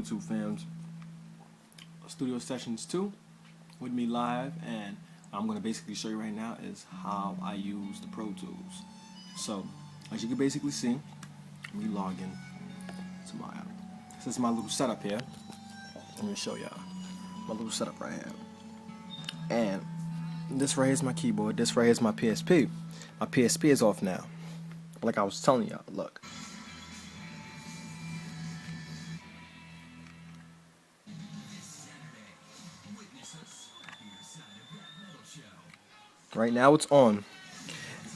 YouTube fams? Studio Sessions 2 with me live, and I'm going to basically show you right now is how I use the Pro Tools. So, as you can basically see, let me log in to my, this is my little setup here. Let me show y'all my little setup right here. And this right here is my keyboard, this right here is my PSP. My PSP is off now. Like I was telling y'all, look. Right now it's on,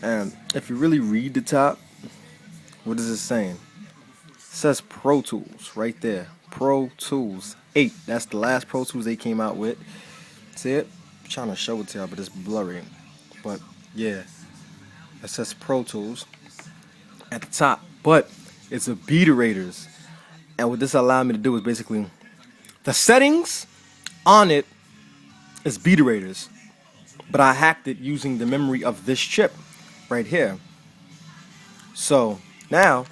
and if you really read the top, what is it saying? It says Pro Tools right there. Pro Tools 8. That's the last Pro Tools they came out with. See it? I'm trying to show it to y'all, but it's blurry. But yeah, it says Pro Tools at the top, but it's a Beaterator's. And what this allowed me to do is basically the settings on it is Beaterator's. But I hacked it using the memory of this chip right here. So now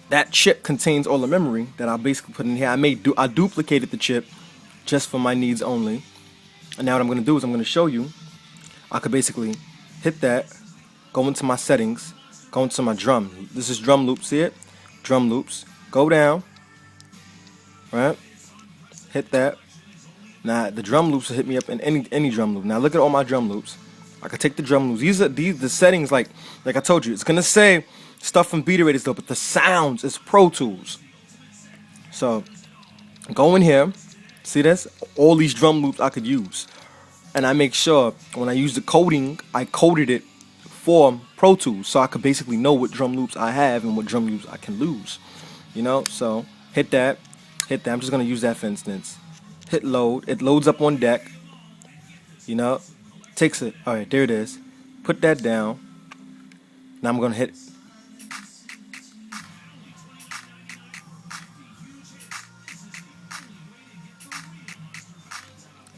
that chip contains all the memory that I basically put in here. I duplicated the chip just for my needs only. And now what I'm going to do is I'm going to show you. I could basically hit that, go into my settings, go into my drum. This is drum loops, see it? Drum loops. Go down, right? Hit that. Now the drum loops will hit me up in any drum loop. Now look at all my drum loops. I could take the drum loops. These the settings like I told you. It's gonna say stuff from Beaterator's though, but the sounds is Pro Tools. So go in here. See this? All these drum loops I could use, and I make sure when I use the coding, I coded it for Pro Tools, so I could basically know what drum loops I have and what drum loops I can lose. You know. So hit that. Hit that. I'm just gonna use that for instance. Hit load, it loads up on deck, you know, takes it, alright, there it is, put that down, now I'm going to hit,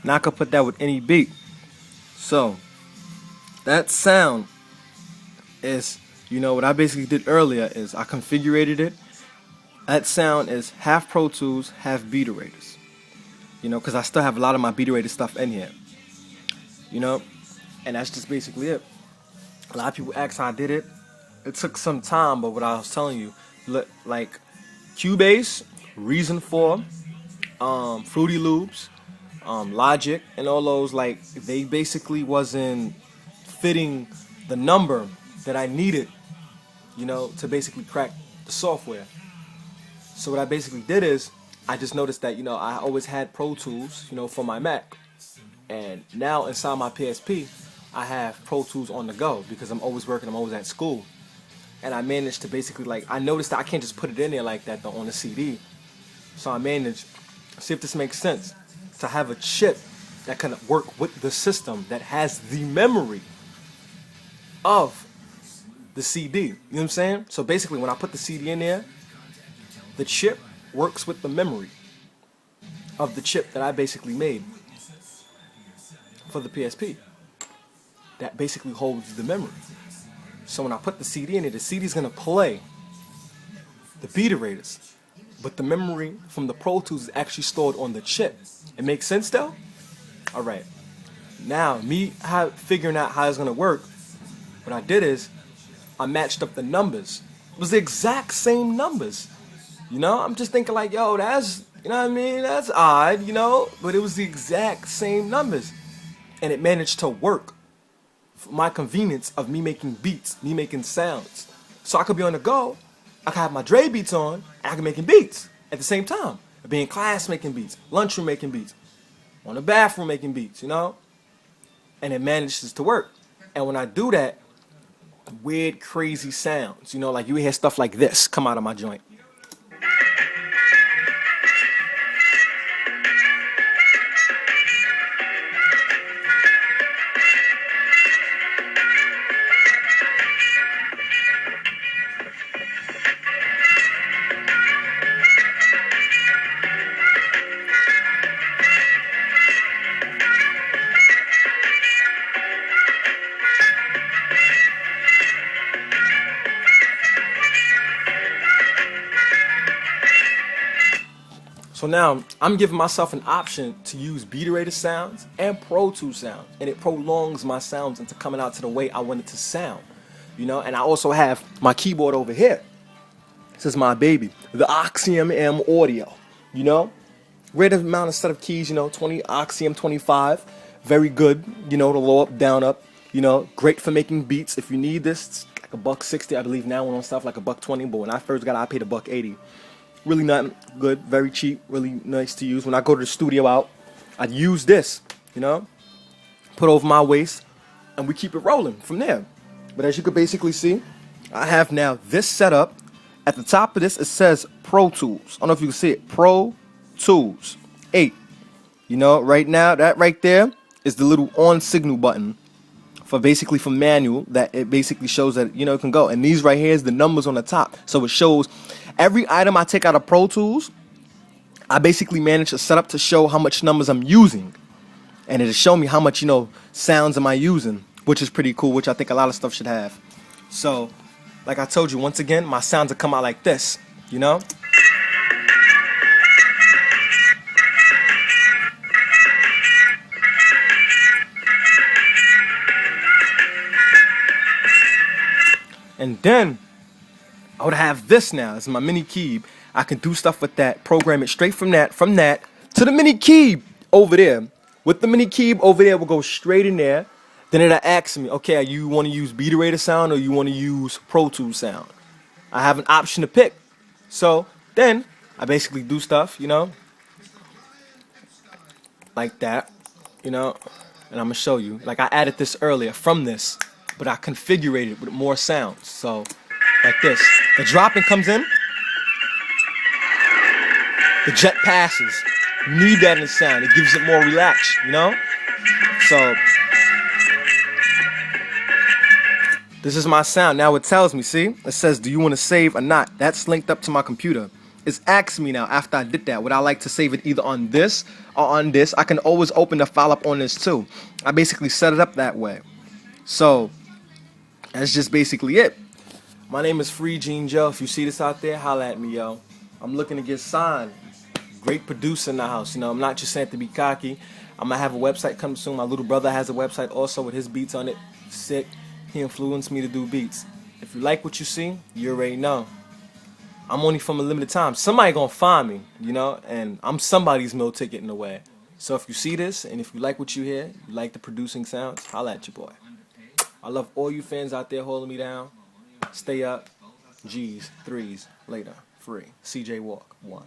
now I can put that with any beat. So that sound is, you know, what I basically did earlier is I configured it. That sound is half Pro Tools, half Beaterator's. You know, because I still have a lot of my Beaterator stuff in here. You know, and that's just basically it. A lot of people ask how I did it. It took some time, but what I was telling you, like Cubase, Reason 4, Fruity Loops, Logic, and all those, like they basically wasn't fitting the number that I needed, you know, to basically crack the software. So what I basically did is I just noticed that, you know, I always had Pro Tools, you know, for my Mac. And now inside my PSP, I have Pro Tools on the go because I'm always working, I'm always at school. And I managed to basically, like, I noticed that I can't just put it in there like that, though, on the CD. So I managed, see if this makes sense, to have a chip that can work with the system that has the memory of the CD. You know what I'm saying? So basically, when I put the CD in there, the chip works with the memory of the chip that I basically made for the PSP. That basically holds the memory. So when I put the CD in it, the CD is gonna play the Beaterator's, but the memory from the Pro Tools is actually stored on the chip. It makes sense though? Alright. Now, me figuring out how it's gonna work, what I did is I matched up the numbers. It was the exact same numbers. You know, I'm just thinking like, yo, that's, you know what I mean? That's odd, you know? But it was the exact same numbers. And it managed to work for my convenience of me making beats, me making sounds. So I could be on the go, I could have my Dre beats on, and I could be making beats at the same time. I'd be in class making beats, lunchroom making beats, on the bathroom making beats, you know? And it manages to work. And when I do that, weird, crazy sounds, you know, like you hear stuff like this come out of my joint. So now I'm giving myself an option to use beta sounds and Pro Tools sounds, and it prolongs my sounds into coming out to the way I want it to sound, you know. And I also have my keyboard over here. This is my baby, the Oxium M Audio, you know. Great amount of set of keys, you know, 20 Oxium 25, very good, you know, the low up, down up, you know, great for making beats. If you need this, it's like $160, I believe now on stuff like $120, but when I first got it, I paid $180. Really not good, very cheap, really nice to use. When I go to the studio out, I'd use this, you know, put over my waist, and we keep it rolling from there. But as you can basically see, I have now this setup. At the top of this, it says Pro Tools. I don't know if you can see it. Pro Tools 8. You know, right now, that right there is the little on signal button for manual, that it basically shows that, you know, it can go. And these right here is the numbers on the top. So it shows every item I take out of Pro Tools, I basically manage to set up to show how much numbers I'm using. And it'll show me how much, you know, sounds am I using, which is pretty cool, which I think a lot of stuff should have. So, like I told you, once again, my sounds will come out like this, you know? And then I would have this now. It's my mini key. I can do stuff with that, program it straight from that to the mini key over there. With the mini key over there, we'll go straight in there. Then it'll ask me, okay, you want to use beta sound or you want to use Pro Tools sound? I have an option to pick. So then I basically do stuff, you know, like that, you know, and I'm going to show you. Like I added this earlier from this, but I configured it with more sounds. So like this. The dropping comes in. The jet passes. You need that in the sound. It gives it more relaxed, you know? So this is my sound. Now it tells me, see? It says, do you want to save or not? That's linked up to my computer. It's asking me now, after I did that, would I like to save it either on this or on this? I can always open the file up on this too. I basically set it up that way. So that's just basically it. My name is Free Gene Joe. If you see this out there, holla at me, yo. I'm looking to get signed. Great producer in the house. You know, I'm not just saying to be cocky. I'm going to have a website come soon. My little brother has a website also with his beats on it. Sick. He influenced me to do beats. If you like what you see, you already know. I'm only from a limited time. Somebody gonna find me, you know, and I'm somebody's meal ticket in a way. So if you see this, and if you like what you hear, you like the producing sounds, holla at your boy. I love all you fans out there holding me down. Stay up. G's, threes, later. Free. CJ Walk, 1.